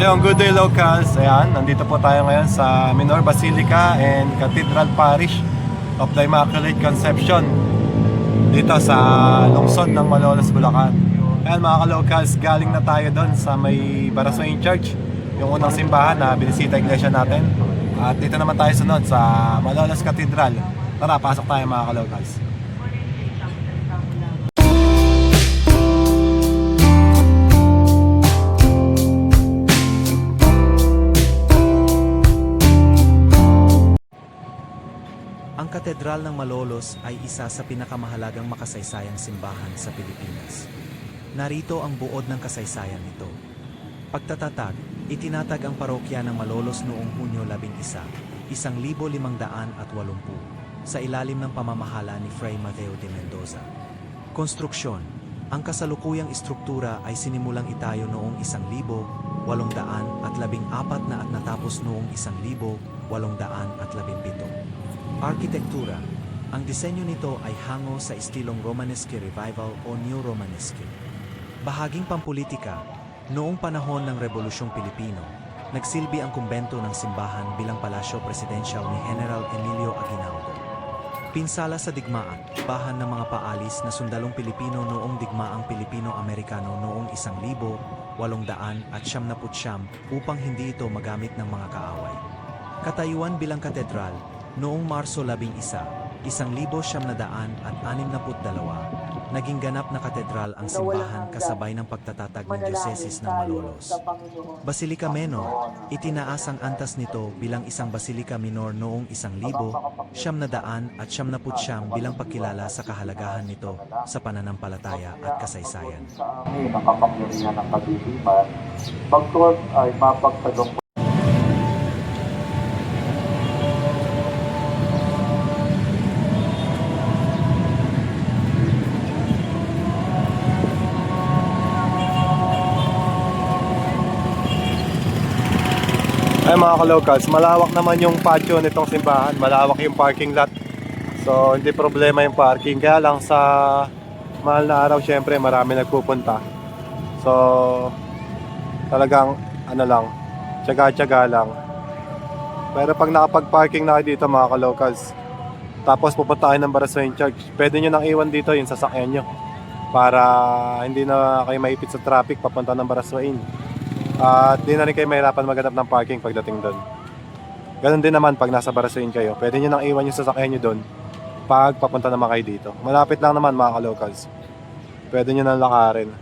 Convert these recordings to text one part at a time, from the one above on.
Yung Good Day Locals, ayan, nandito po tayo ngayon sa Minor Basilica and Cathedral Parish of the Immaculate Conception dito sa lungsod ng Malolos, Bulacan. Ayan mga ka-locals, galing na tayo doon sa may Baraswain Church, yung unang simbahan na binisita iglesia natin. At dito naman tayo sunod sa Malolos Cathedral. Tara, pasok tayo mga ka-locals. Ang Katedral ng Malolos ay isa sa pinakamahalagang makasaysayang simbahan sa Pilipinas. Narito ang buod ng kasaysayan nito. Pagtatatag, itinatag ang parokya ng Malolos noong Hunyo 11, 1580 sa ilalim ng pamamahala ni Fray Mateo de Mendoza. Konstruksyon, ang kasalukuyang istruktura ay sinimulang itayo noong 1814 at natapos noong 1817. Arkitektura, ang disenyo nito ay hango sa estilong Romanesque Revival o New Romanesque. Bahaging pampulitika, noong panahon ng Rebolusyong Pilipino, nagsilbi ang kumbento ng simbahan bilang palasyo presidensyal ni General Emilio Aguinaldo. Pinsala sa digmaan, bahan ng mga paalis na sundalong Pilipino noong digmaang Pilipino-Amerikano noong 1899 upang hindi ito magamit ng mga kaaway. Katayuan bilang katedral, noong Marso 11, 1962, naging ganap na katedral ang simbahan kasabay ng pagtatatag ng Dioceses ng Malolos. Basilica Menor, itinaas ang antas nito bilang isang Basilica Minor noong 1979 bilang pagkilala sa kahalagahan nito sa pananampalataya at kasaysayan. Ang kapangyarihan ng kadiliman, pagkos ay mapagtagong Ay mga ka-locals, malawak naman yung patio nitong simbahan, malawak yung parking lot. So hindi problema yung parking, kaya lang sa mahal na araw syempre marami nagpupunta. So talagang ano lang, tiyaga-tiyaga lang. Pero pag nakapag-parking na kayo dito mga ka-locals, tapos pupunta kayo ng Baraswain Church, pwede nyo nang iwan dito yung sasakyan nyo para hindi na kayo maipit sa traffic papunta ng Baraswain. At di na rin kayo mahirapan maghanap ng parking pagdating doon. Ganon din naman pag nasa Baraswain kayo, pwede nyo nang iwan yung sasakyan nyo doon pag papunta naman kayo dito. Malapit lang naman mga ka-locals, pwede nyo nang lakarin.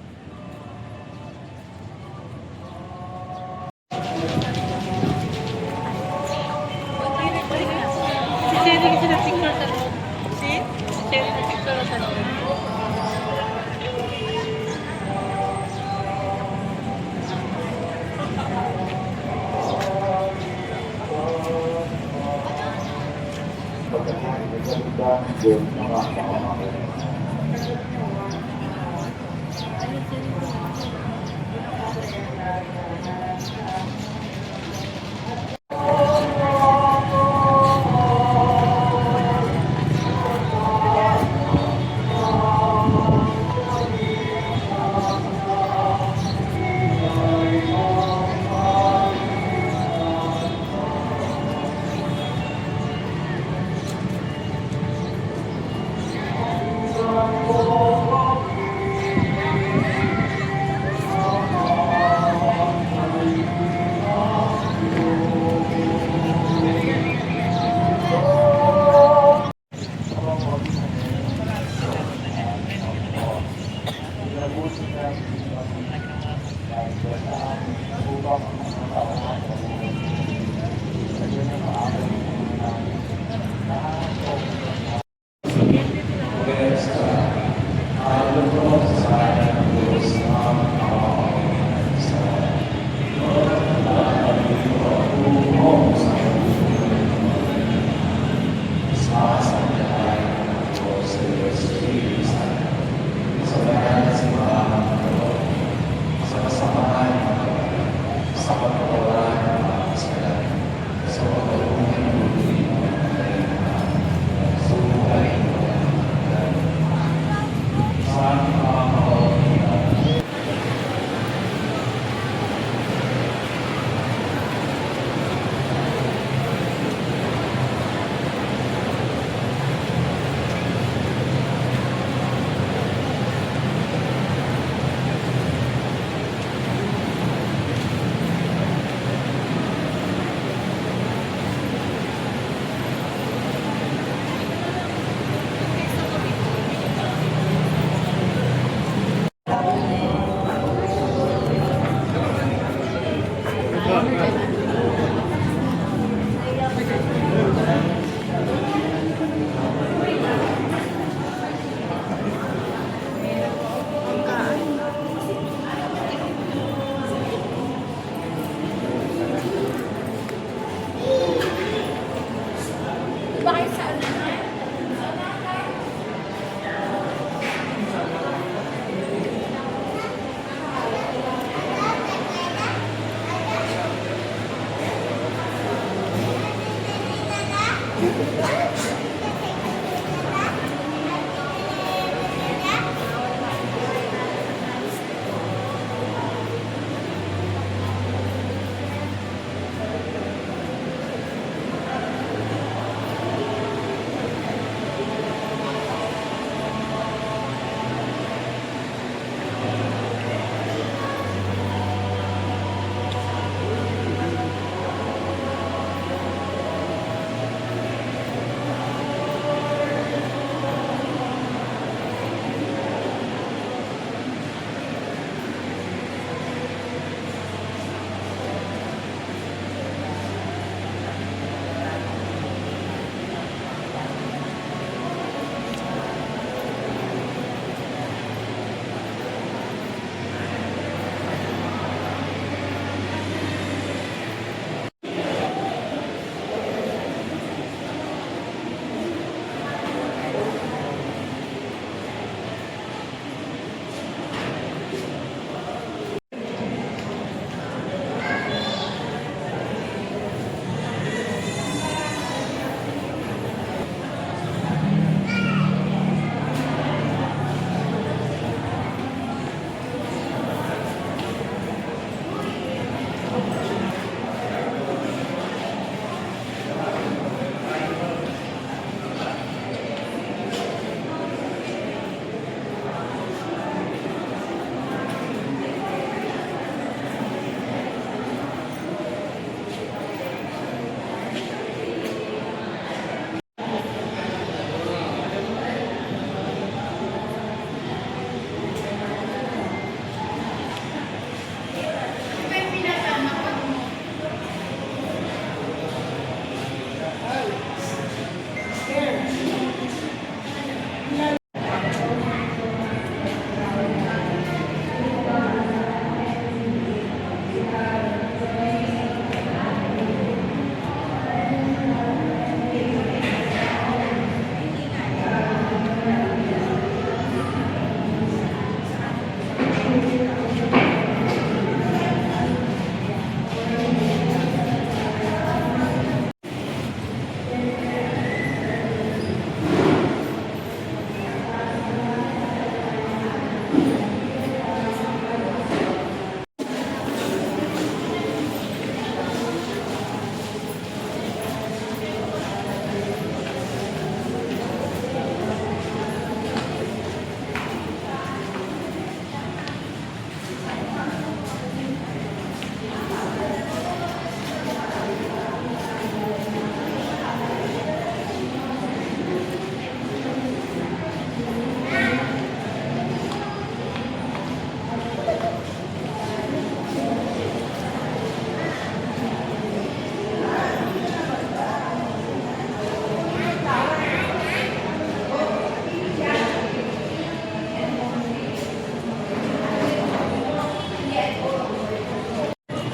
sa pagkawalan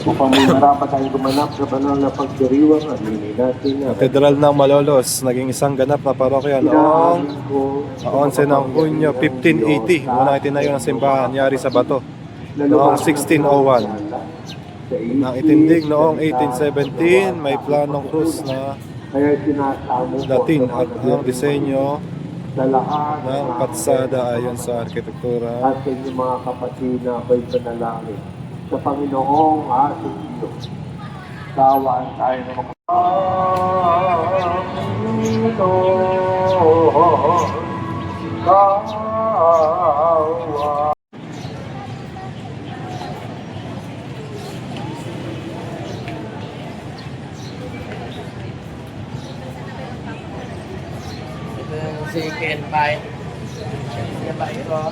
Upang may marapat tayong gumanap sa banal na pagdiriwang at hindi natin na Katedral ng Malolos, naging isang ganap na parokya noong 11 ng Hunyo 1580. Muna itinayo ng simbahan, yari sa bato. Noong 1601. Nang itindig noong 1817, may planong krus na kaya sinasamo po Latin sa at mga ang disenyo sa lahat ng patsada ayon sa arkitektura. at sa inyong mga kapatid na ako'y panalangin sa Panginoong ating Diyos. Tawaan tayo ng mga Kawa. Ito yung si Ken Pai. Ken Pai ito.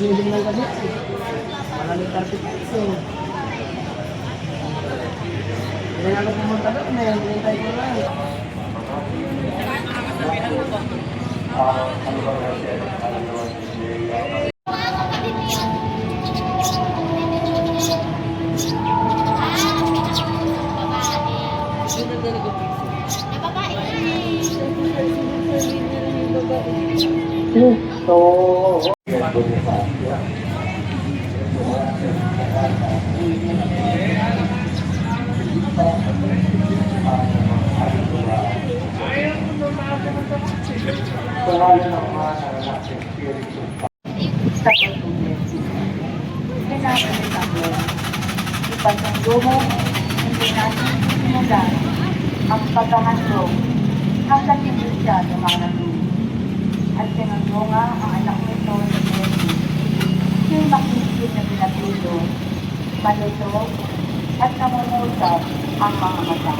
Giling ng gabi. Malamig carpet kasi. Hindi na ako pumunta doon. Hinihintay ko lang. So, sa pagtulog. Kailangan natin ipagsundo mo, hindi natin simulan ang paghahandog hanggang hindi siya lumalamig. At sinuntunga ang anak nito sa Mary. Siya'y makikit na pinatulo, malusog at namumutap ang mga mata.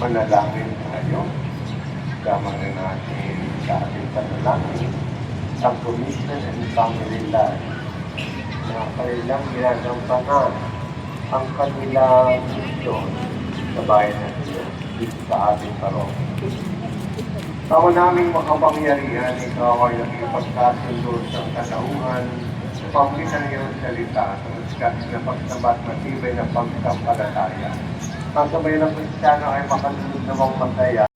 manalangin tayo. Kasama na natin sa ating panalangin sa Commission and Family Life na kailang ginagampanan ang kanilang misyon sa bayan natin dito sa ating parokya. Tama naming makapangyarihan, ikaw ay nakipagkasundo sa katauhan sa pamilihan ng iyong salita sa maskat na pagsabat matibay na pagkampalataya. Ang sabay ng Kristiyano ay makasunod namang masaya